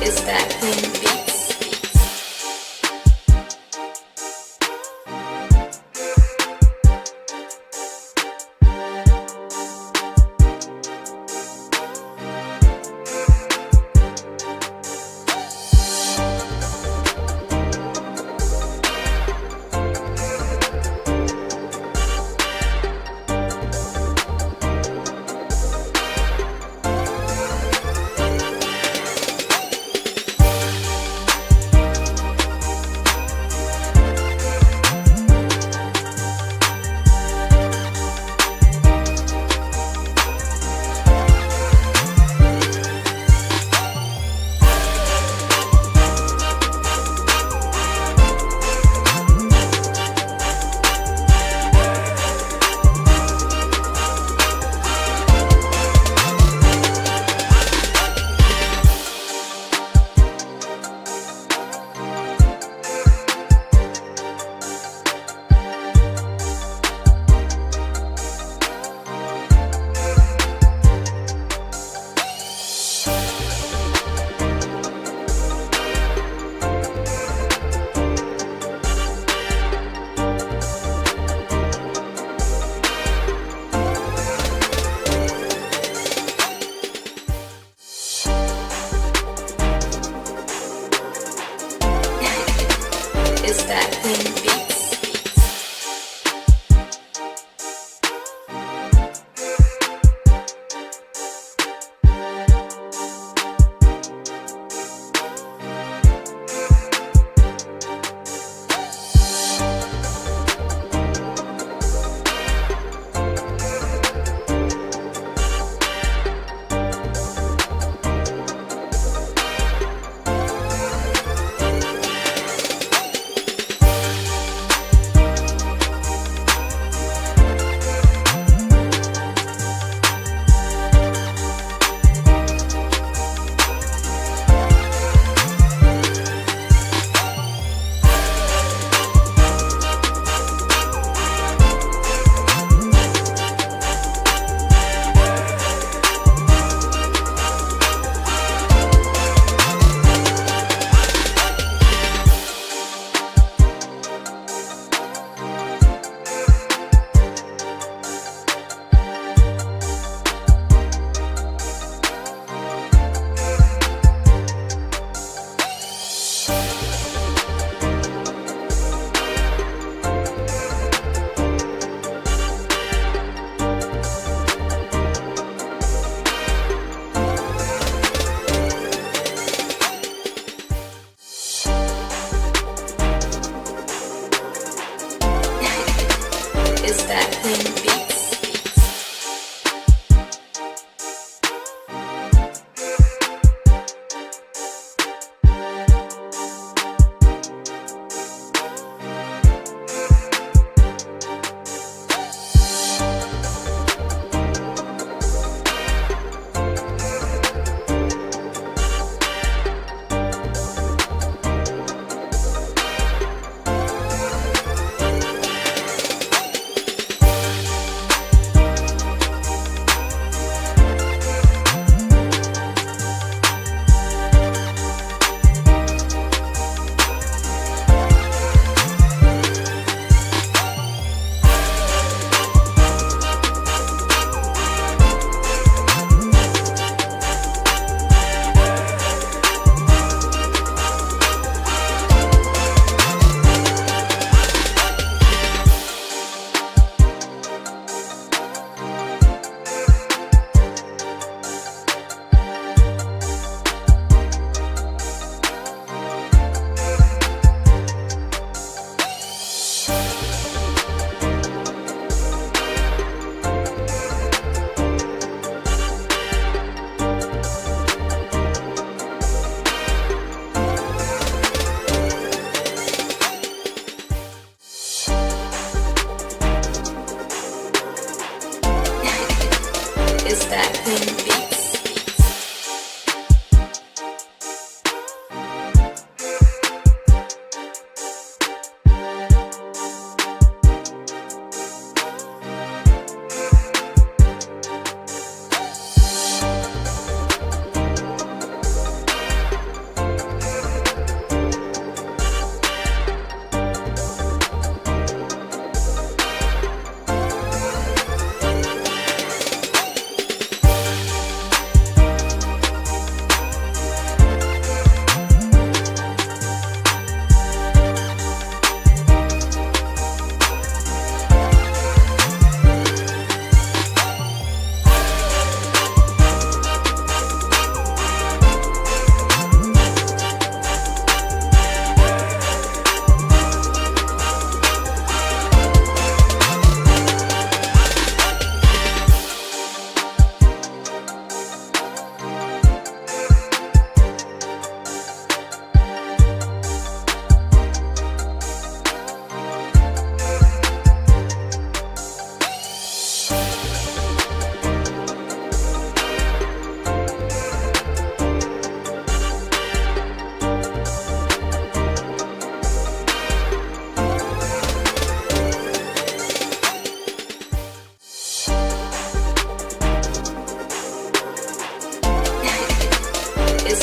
Is that Queen Beats? Is that Queen Beats? Is that Queen Beats? Is that Queen Beats?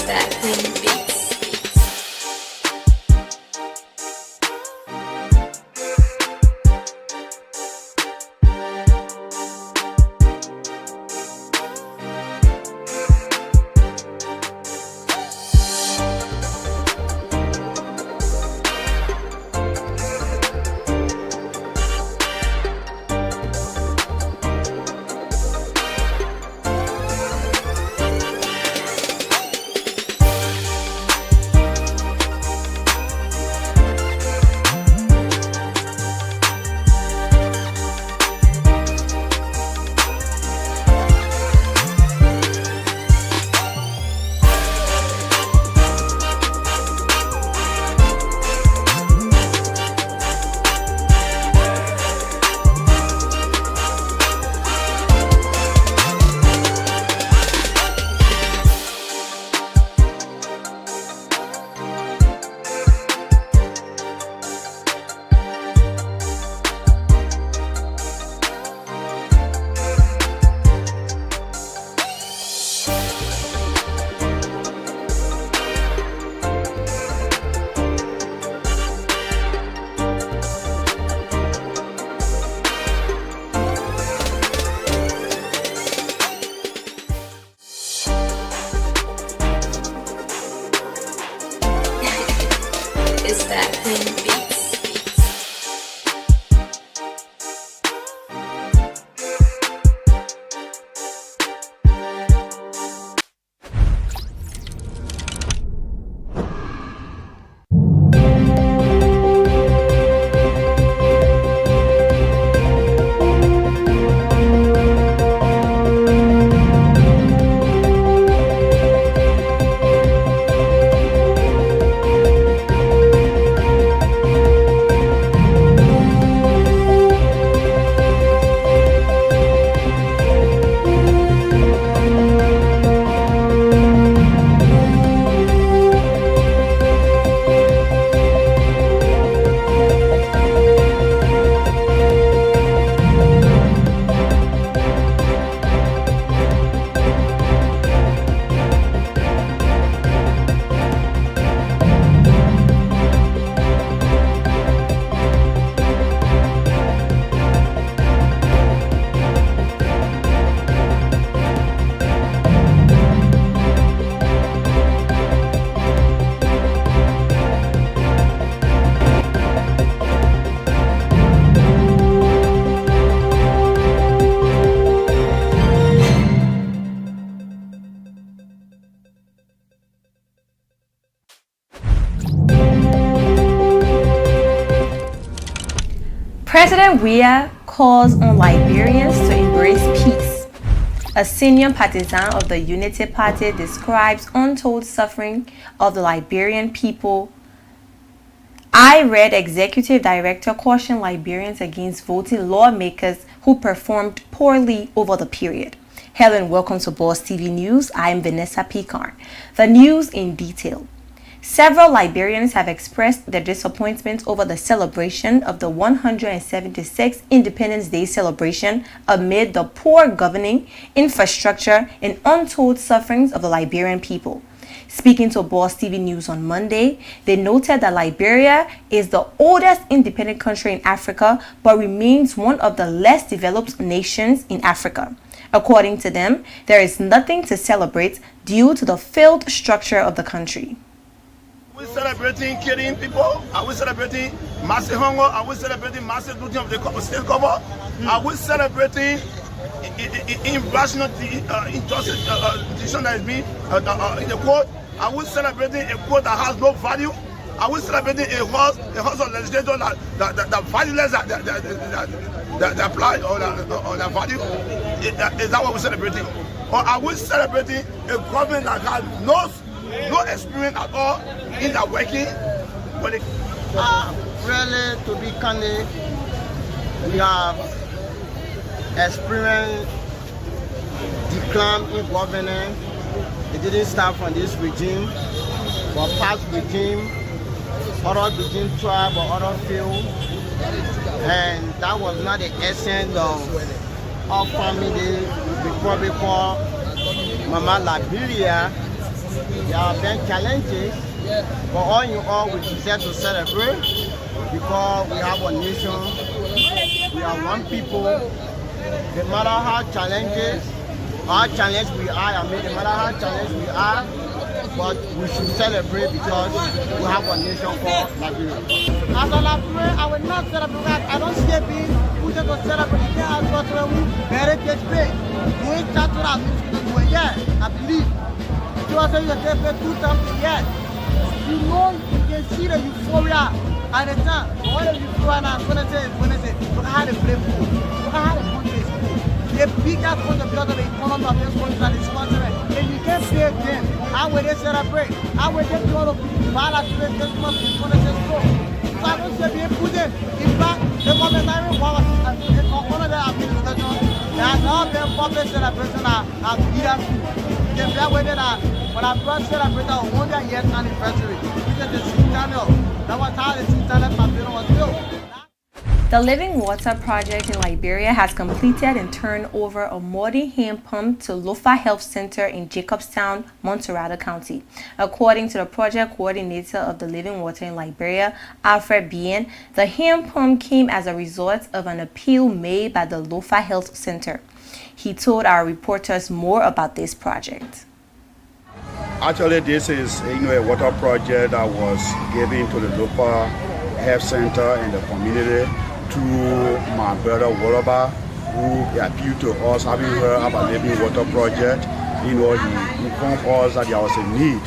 that thing beats. Is that thing beats. President Weah calls on Liberians to embrace peace. A senior partisan of the Unity Party describes untold suffering of the Liberian people. I-RED Executive Director cautioned Liberians against voting lawmakers who performed poorly over the period. Hello and welcome to Boss TV News. I am Vanessa Picard. The news in detail. Several Liberians have expressed their disappointment over the celebration of the 176th Independence Day celebration amid the poor governing, infrastructure, and untold sufferings of the Liberian people. Speaking to Boss TV News on Monday, they noted that Liberia is the oldest independent country in Africa but remains one of the less developed nations in Africa. According to them, there is nothing to celebrate due to the failed structure of the country. Are we celebrating killing people? Are we celebrating massive hunger? Are we celebrating massive looting of the state cover? Are we celebrating irrational decision that is being in the court? Are we celebrating a court that has no value? Are we celebrating a house of legislation that valueless that apply or that value? Is that what we're celebrating? Or are we celebrating a government that has no experience at all in that working? Really, to be candid, we have experienced decline in governance. It didn't start from this regime, but past regime, other regime tried, but other failed. And that was not the essence of our family, before Mama Liberia. There have been challenges, but all in all, we deserve to celebrate because we have a nation, we are one people. No matter how challenges, how challenged we are, no matter how challenged we are, but we should celebrate because we have a nation called Liberia. As a Liberian, I will not celebrate. I don't see it being pushed to celebrate. You can't ask what we very get paid. You ain't start to have to do it yet, I believe. You also you get paid 2 times a year. You know, you can see the euphoria at the time. All the euphoria now, when I say, look how they play food. Look how the country is cool. The biggest contributor to the economy of this country that is sponsoring. And you can't pay them. How will they celebrate? How will they do all of Bala to make this month in 2024? So I don't say being put in. In fact, the government not even want to honor their administration. There has not been public celebration of leadership. They are waiting at when I brought celebrate our 100 years anniversary. This is the centennial. That was how the centennial pavilion was built. The Living Water Project in Liberia has completed and turned over a modern hand pump to Lofa Health Center in Jacobstown, Montserrat County. According to the project coordinator of the Living Water in Liberia, Alfred Bien, the hand pump came as a result of an appeal made by the Lofa Health Center. He told our reporters more about this project. Actually, this is a water project that was given to the Lofa Health Center and the community through my brother Woloba, who appealed to us, having heard about Living Water Project. He informed us that there was a need,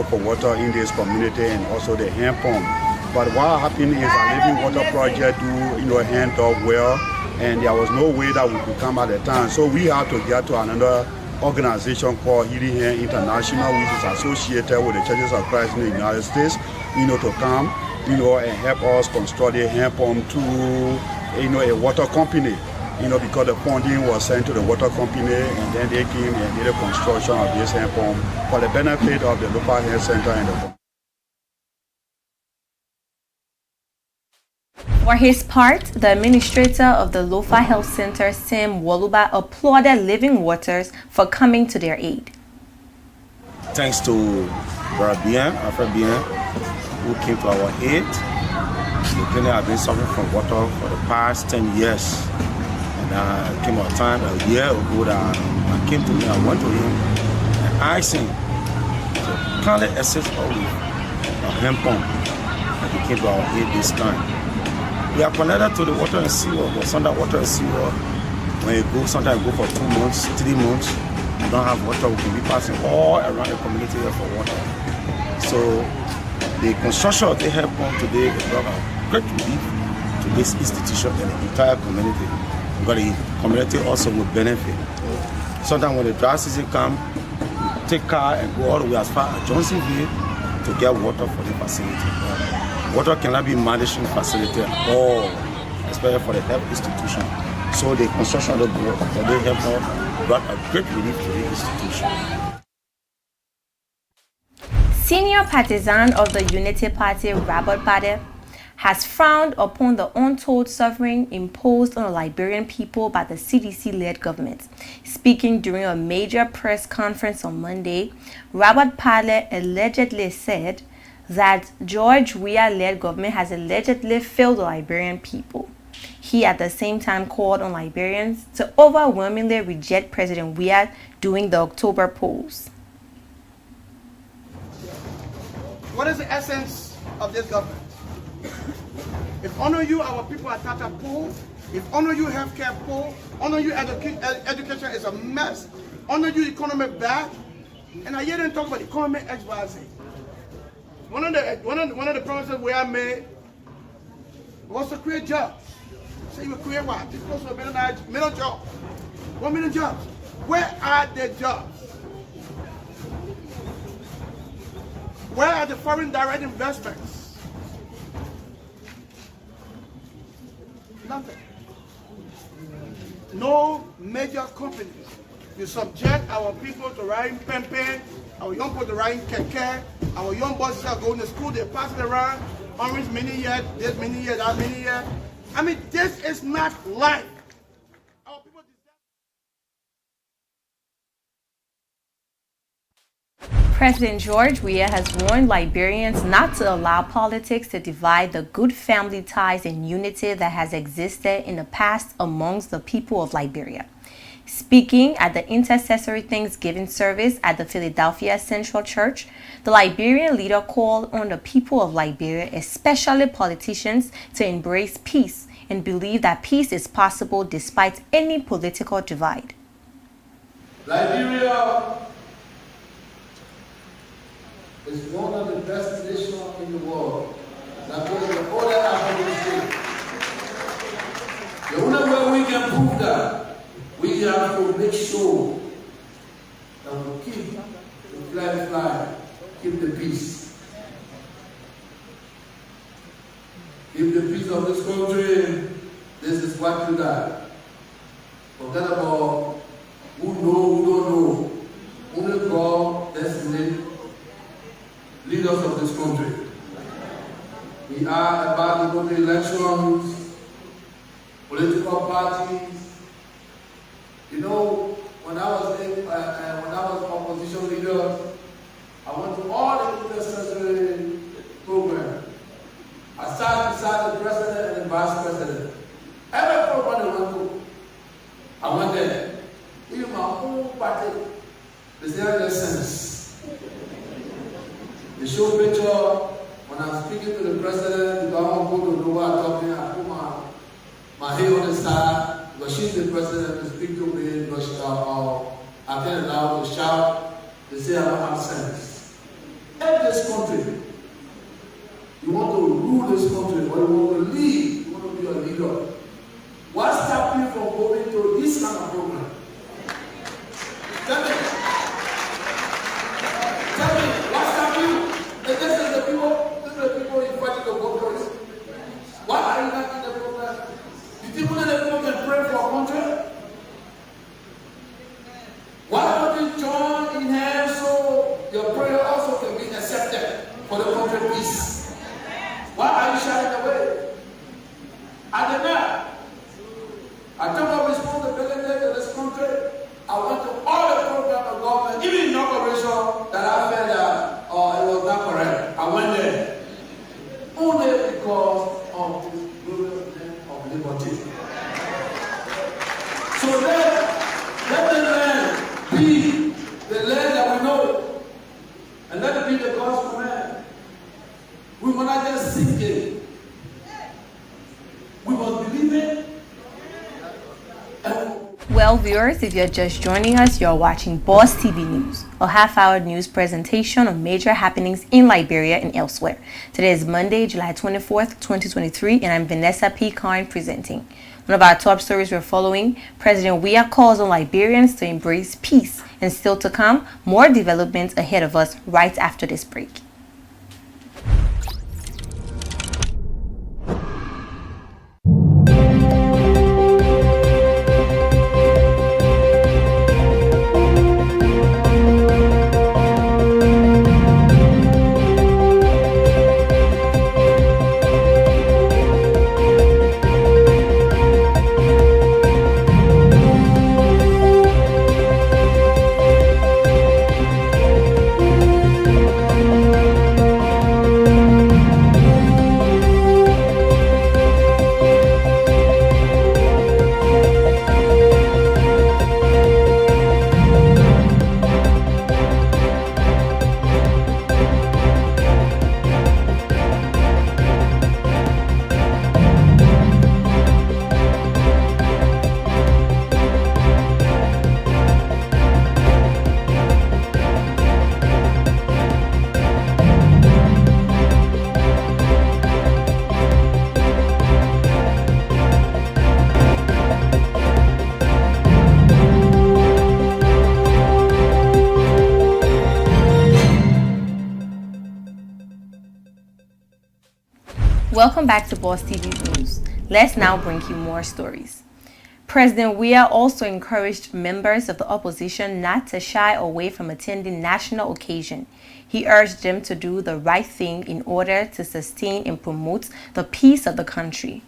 for water in this community and also the hand pump. But what happened is a Living Water Project do, hand dug well, and there was no way that we could come at the time. So we had to get to another organization called Healing Hand International, which is associated with the Churches of Christ in the United States, to come and help us construct a hand pump to, a water company, because the funding was sent to the water company, and then they came and did the construction of this hand pump for the benefit of the local health center and the. For his part, the administrator of the Lofa Health Center, Sam Waluba, applauded Living Waters for coming to their aid. Thanks to Brother Bien, Alfred Bien, who came to our aid. The clinic has been suffering from water for the past 10 years. And it came a time, a year ago, that I came to me, I went to him and asked him to kindly assist us with a hand pump. And he came to our aid this time. We are connected to the water and sewer, but sometimes water and sewer, when you go, sometimes you go for 2 months, 3 months, you don't have water, we can be passing all around the community here for water. So the construction of the help pump today is brought a great relief to this institution and the entire community, because the community also will benefit. Sometimes when the dry season comes, we take car and go all the way as far as Johnsonville to get water for the facility. Water cannot be managed in the facility at all, especially for the health institution. So the construction of the help pump brought a great relief to the institution. Senior partisan of the Unity Party, Robert Bade, has frowned upon the untold suffering imposed on the Liberian people by the CDC-led government. Speaking during a major press conference on Monday, Robert Bade allegedly said that George Weah-led government has allegedly failed the Liberian people. He at the same time called on Liberians to overwhelmingly reject President Weah during the October polls. What is the essence of this government? If honor you, our people are Tata poor. If honor you, healthcare poor. Honor you, education is a mess. Honor you, economy bad. And I hear them talk about economy XYZ. One of the promises we have made was to create jobs. So you will create what? This close to a middle job. 1 million jobs. Where are the jobs? Where are the foreign direct investments? Nothing. No major companies. You subject our people to riding pen, our young people to riding keke, our young boys are going to school, they pass it around, orange many years, this many years, that many years. I mean, this is not life. Our people deserve. President George Weah has warned Liberians not to allow politics to divide the good family ties and unity that has existed in the past amongst the people of Liberia. Speaking at the intercessory Thanksgiving service at the Philadelphia Central Church, the Liberian leader called on the people of Liberia, especially politicians, to embrace peace and believe that peace is possible despite any political divide. Liberia is one of the best nations in the world. Liberia is the only African state. The only way we can prove that, we have to make sure that we keep the flag flying, keep the peace. Keep the peace of this country. This is what you got. Forget about who know, who don't know. Only God designate leaders of this country. We are about to go to elections, political parties. You know, when I was opposition leader, I went to all the intercessory programs. I sat beside the president and the vice president. Every program they went to, I went there. Even my own party, they said lessons. They show picture when I'm speaking to the president, because I want to go to Nova talking, I put my head on the side, because she's the president to speak to me, because I can't allow her to shout. They say I don't have sense. In this country, you want to rule this country, or you want to lead, you want to be a leader. What stops you from going to this kind of program? Tell me, what stops you? And this is the people invited to go for it. Why are you not in the program? You think one of the people can pray for a country? Why don't you join in hands so your prayer also can be accepted for the country peace? Why are you shying away? I did not. I took up responsibility to this country. I went to all the programs of government, even inauguration that I felt that it was not correct. I went there only because of this glorious name of liberty. So let the land be the land that we know, and let it be the God's command. We will not just sing it. We must believe it. Well, viewers, if you're just joining us, you're watching Boss TV News, a half-hour news presentation on major happenings in Liberia and elsewhere. Today is Monday, July 24th, 2023, and I'm Vanessa P. Karn presenting. One of our top stories we're following, President Weah calls on Liberians to embrace peace, and still to come, more developments ahead of us right after this break. Welcome back to Boss TV News. Let's now bring you more stories. President Weah also encouraged members of the opposition not to shy away from attending national occasions. He urged them to do the right thing in order to sustain and promote the peace of the country.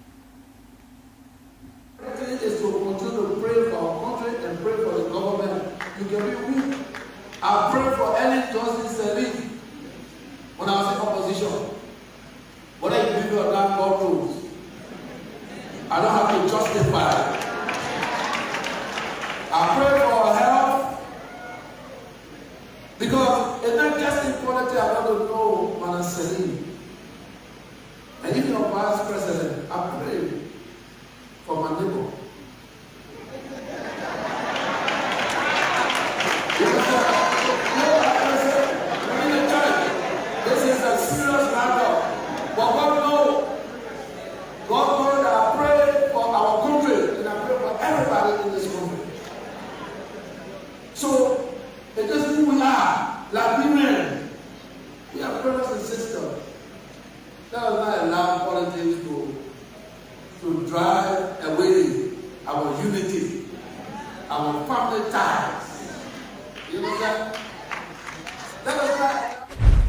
The thing is to continue to pray for our country and pray for the government. You can be weak. I prayed for Ellen Johnson Sirleaf when I was in opposition. Whether you believe it or not, God knows. I don't have to justify. I pray for her health because it's not just in quality. I want to know Madam Sirleaf. And even your vice president, I pray for my neighbor. This is a serious matter. But God knows. God knows that I pray for our country and I pray for everybody in this country. So, it is who we are, Liberians. We are brothers and sisters. Let us not allow politics to drive away our unity, our family ties. You know that? Let us not.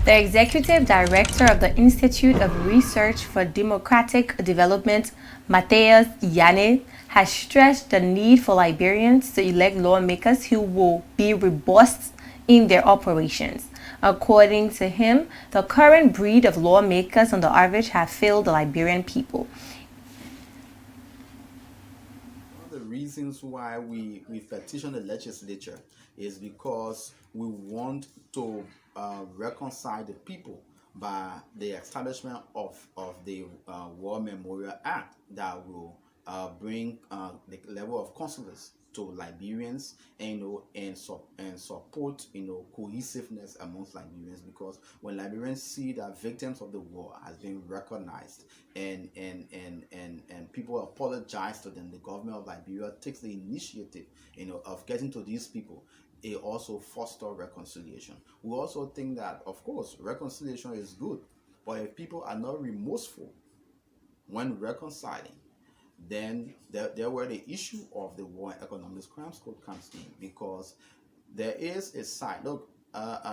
The executive director of the Institute of Research for Democratic Development, Matthias Yane, has stressed the need for Liberians to elect lawmakers who will be robust in their operations. According to him, the current breed of lawmakers on the average have failed the Liberian people. One of the reasons why we petition the legislature is because we want to reconcile the people by the establishment of the War Memorial Act that will bring the level of consuls to Liberians and support cohesiveness amongst Liberians, because when Liberians see that victims of the war has been recognized and people apologize to them, the government of Liberia takes the initiative of getting to these people. It also fosters reconciliation. We also think that, of course, reconciliation is good, but if people are not remorseful when reconciling, then there where the issue of the War and Economic Crimes Code comes in, because there is a side. Look,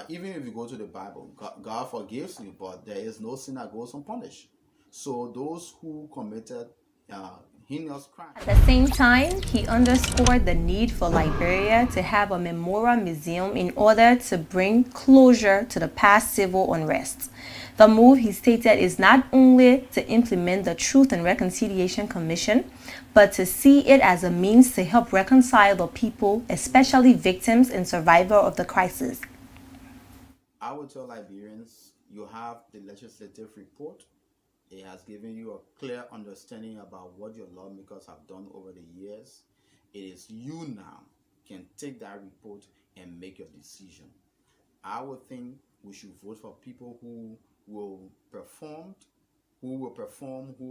even if you go to the Bible, God forgives you, but there is no sin that goes unpunished. So those who committed heinous crimes. At the same time, he underscored the need for Liberia to have a memorial museum in order to bring closure to the past civil unrest. The move, he stated, is not only to implement the Truth and Reconciliation Commission, but to see it as a means to help reconcile the people, especially victims and survivors of the crisis. I would tell Liberians, you have the legislative report. It has given you a clear understanding about what your lawmakers have done over the years. It is you now can take that report and make your decision. I would think we should vote for people who will perform, who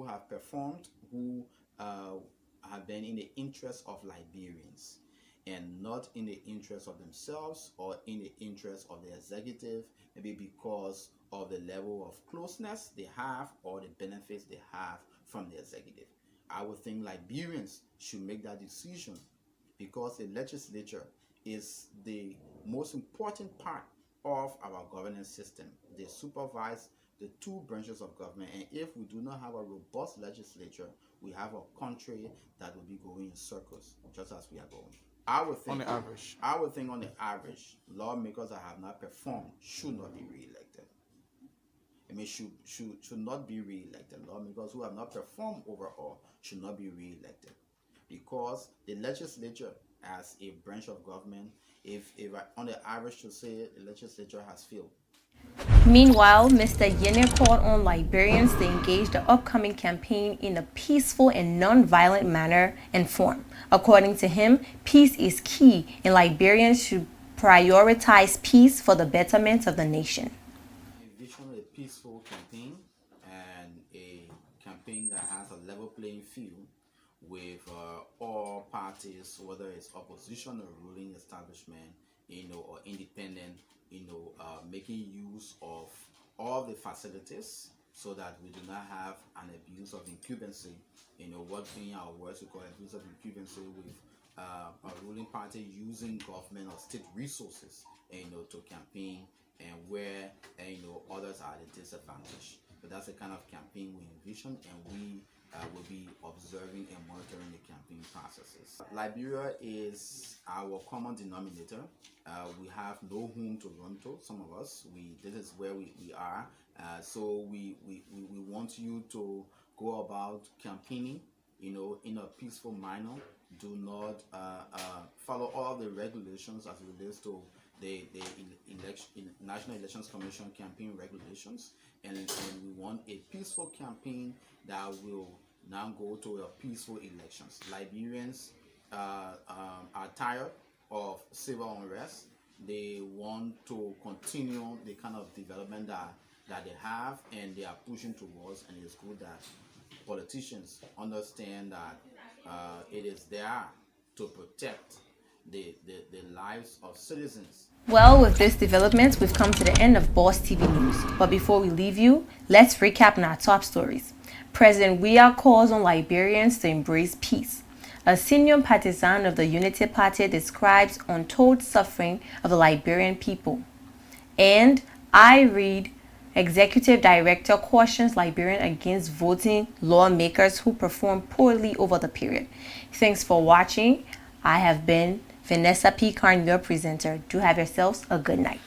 have performed, who have been in the interest of Liberians and not in the interest of themselves or in the interest of the executive, maybe because of the level of closeness they have or the benefits they have from the executive. I would think Liberians should make that decision, because the legislature is the most important part of our governance system. They supervise the two branches of government, and if we do not have a robust legislature, we have a country that will be going in circles, just as we are going. I would think on the average, lawmakers that have not performed should not be re-elected. I mean, should not be re-elected. Lawmakers who have not performed overall should not be re-elected, because the legislature, as a branch of government, if on the average to say the legislature has failed. Meanwhile, Mr. Yene called on Liberians to engage the upcoming campaign in a peaceful and non-violent manner and form. According to him, peace is key, and Liberians should prioritize peace for the betterment of the nation. Envision a peaceful campaign, and a campaign that has a level playing field with all parties, whether it's opposition or ruling establishment, or independent, making use of all the facilities so that we do not have an abuse of incumbency. What in our words we call abuse of incumbency, with a ruling party using government or state resources, to campaign, and where others are at a disadvantage. But that's the kind of campaign we envision, and we will be observing and monitoring the campaign processes. Liberia is our common denominator. We have no home to run to. Some of us, this is where we are. So we want you to go about campaigning, in a peaceful manner. Do not follow all the regulations as it relates to the National Elections Commission campaign regulations, and we want a peaceful campaign that will now go to a peaceful elections. Liberians are tired of civil unrest. They want to continue the kind of development that they have, and they are pushing towards, and it's good that politicians understand that it is there to protect the lives of citizens. Well, with this development, we've come to the end of Boss TV News. But before we leave you, let's recap on our top stories. President Weah calls on Liberians to embrace peace. A senior partisan of the Unity Party describes untold suffering of the Liberian people. And I read, Executive Director cautions Liberian against voting lawmakers who perform poorly over the period. Thanks for watching. I have been Vanessa P. Karn, your presenter. Do have yourselves a good night.